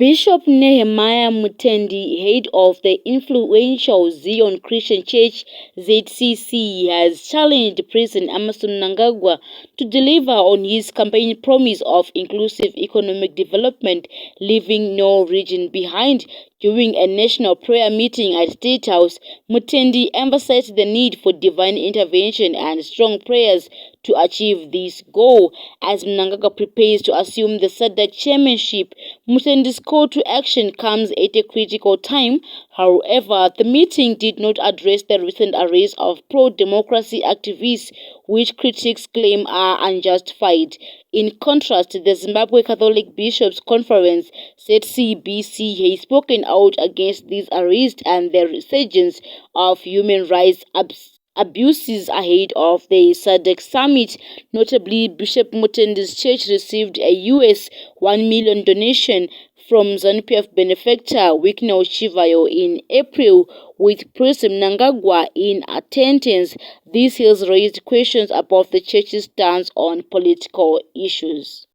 Bishop Nehemiah Mutendi, head of the influential Zion Christian Church (ZCC), has challenged President Emmerson Mnangagwa to deliver on his campaign promise of inclusive economic development, leaving no region behind. During a national prayer meeting at State House, Mutendi emphasized the need for divine intervention and strong prayers to achieve this goal. As Mnangagwa prepares to assume the SADC chairmanship, Mutendi's call to action comes at a critical time. However, the meeting did not address the recent arrest of pro-democracy activists, which critics claim are unjustified. In contrast, the Zimbabwe Catholic Bishops' Conference (ZCBC) has spoken out against these arrests and the resurgence of human rights abuses ahead of the SADC summit. Notably, Bishop Mutendi's church received a $1 million donation from ZANU-PF benefactor Wicknell Chivayo in April, with President Mnangagwa in attendance. This has raised questions about the church's stance on political issues.